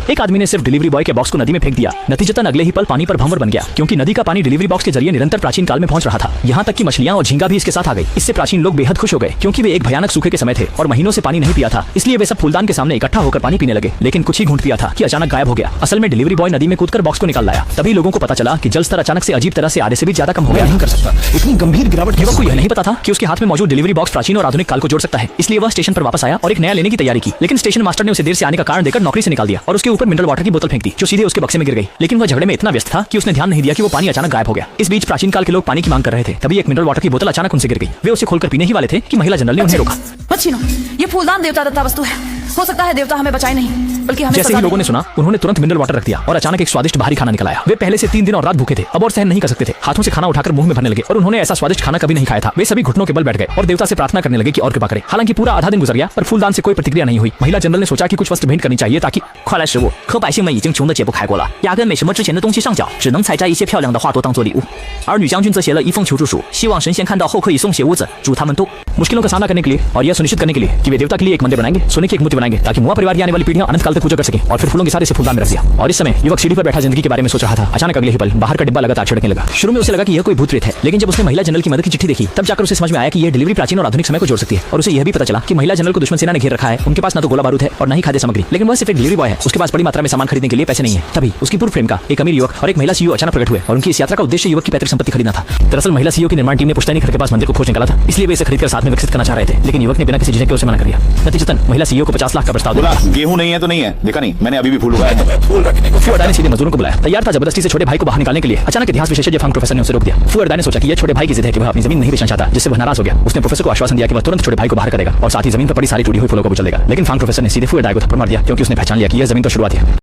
एक आदमी ने सिर्फ डिलीवरी बॉय के बॉक्स को नदी में फेंक दिया, नतीजतन अगले ही पल पानी पर भंवर बन गया, क्योंकि नदी का पानी डिलीवरी बॉक्स के जरिए निरंतर प्राचीन काल में पहुंच रहा था। यहाँ तक कि मछलियां और झींगा भी इसके साथ आ गई। इससे प्राचीन लोग बेहद खुश हो गए, क्योंकि वे एक भयानक सूखे के समय थे और महीनों से पानी नहीं पिया था। इसलिए वे सब फूलदान के सामने इकट्ठा होकर पानी पीने लगे। लेकिन कुछ ही घूंट पिया था कि अचानक गायब हो गया। असल में डिलीवरी बॉय नदी में कूदकर बॉक्स को निकाल लाया। तभी लोगों को पता चला कि जल स्तर अचानक से अजीब तरह से आधे से भी ज्यादा कम हो गया। नहीं कर सकता, इतनी गंभीर गिरावट। युवक को यह नहीं पता था कि उसके हाथ में मौजूद डिलीवरी बॉक्स प्राचीन और आधुनिक काल को जोड़ सकता है। इसलिए वह स्टेशन पर वापस आया और एक नया लेने की तैयारी की। लेकिन स्टेशन मास्टर ने उसे देर से आने का कारण देकर नौकरी से निकाल दिया और उसके ऊपर मिनरल वाटर की बोतल फेंक दी, जो सीधे उसके बक्से में गिर गई। लेकिन वह झगड़े में इतना व्यस्त था कि उसने ध्यान नहीं दिया कि वो पानी अचानक गायब हो गया। इस बीच प्राचीन काल के लोग पानी की मांग कर रहे थे। तभी एक मिनरल वाटर की बोतल अचानक उनसे गिर गई। वे उसे खोलकर पीने ही वाले थे कि महिला जनरल ने उन्हें रोका। मत छीनो, ये फूलदान देवता दत्ता वस्तु है। हो सकता है देवता हमें बचाए नहीं, बल्कि हमें जैसे ही लोगों ने सुना, उन्होंने तुरंत मिनरल वाटर रख दिया और अचानक एक स्वादिष्ट बाहरी खाना निकल आया। वे पहले से 3 दिन और रात भूखे थे, अब और सहन नहीं कर सकते थे। हाथों से खाना उठाकर मुंह में भरने लगे और उन्होंने ऐसा स्वादिष्ट खाना कभी नहीं खाया था। वे सभी घुटनों के बल बैठ गए और देवता से प्रार्थना करने लगे कि और कृपा करे। हालांकि पूरा आधा दिन गुजर गया, पर फूलदान से कोई प्रतिक्रिया नहीं हुई। महिला जनरल ने सोचा कि कुछ वस्त्र भेंट करनी चाहिए ताकि 快来食物，可百姓们已经穷得解不开锅了，压根没什么值钱的东西上缴，只能采摘一些漂亮的花朵当做礼物。而女将军则写了一封求助书，希望神仙看到后可以送些屋子，祝他们都 मुश्किलों का सामना करने के लिए और यह सुनिश्चित करने के लिए कि वे देवता के लिए एक मंदिर बनाएंगे, सोने की एक मूर्ति बनाएंगे, ताकि मुआ परिवार की आने वाली पीढ़ियां अनंत काल तक पूजा कर सकें। और फिर फूलों के सारे से फूलदान में रख दिया। और इस समय युवक सीढ़ी पर बैठा जिंदगी के बारे में सोच रहा था। अचानक अगले ही पल बाहर का डिब्बा लगातार छिड़कने लगा। शुरू में उसे लगा कि यह कोई भूत प्रेत है, लेकिन जब उसने महिला जनरल की मदद की चिट्ठी देखी, तब जाकर उसे समझ में आया कि यह डिलीवरी प्राचीन और आधुनिक समय को जोड़ सकती है। और उसे यह भी पता चला कि महिला जनरल को दुश्मन सेना ने घेर रखा है। उनके पास न तो गोला बारूद है और न ही खाद्य सामग्री, लेकिन वह सिर्फ एक डिलीवरी बॉय है। उसके पास बड़ी मात्रा में सामान खरीदने के लिए पैसे नहीं है। तभी उसकी पूर्व फ्रेम का एक अमीर युवक और एक महिला सीईओ अचानक प्रकट हुए और उनकी इस यात्रा का उद्देश्य युवक की पैतृक संपत्ति खरीदना था। दरअसल महिला सीईओ की निर्माण टीम ने पुश्तैनी घर के पास मंदिर को खोज निकाला था, इसलिए वे इसे खरीदकर साथ में विकसित करना चाह रहे थे। लेकिन युवक ने बिना किसी झिझक के उसे मना कर दिया। नतीजतन महिला सीईओ को 50 लाख का प्रस्ताव दिया। गेहूं नहीं है तो नहीं है, देखा नहीं मैंने अभी भी फूल उगाया है। फूल रखने को फुअरदाई ने सीधे मजदूरों को बुलाया। तैयार था जबरदस्ती से छोटे भाई को बाहर निकालने के लिए। अचानक इतिहास विशेषज्ञ फंग प्रोफेसर ने उसे रोक दिया। फुअरदाई ने सोचा कि यह छोटे भाई की जिद है कि वह अपनी जमीन नहीं बेचना चाहता, जिससे वह नाराज हो गया। उसने प्रोफेसर को आश्वासन दिया कि वह तुरंत छोटे भाई को बाहर करेगा और साथ ही जमीन पर पड़ी सारी टूटी हुई फूलों को कुचल देगा। लेकिन फंग प्रोफेसर ने सीधे फुअरदाई को थप्पड़ मार दिया, क्योंकि उसने पहचान लिया कि यह जमीन तो शुरुआत है।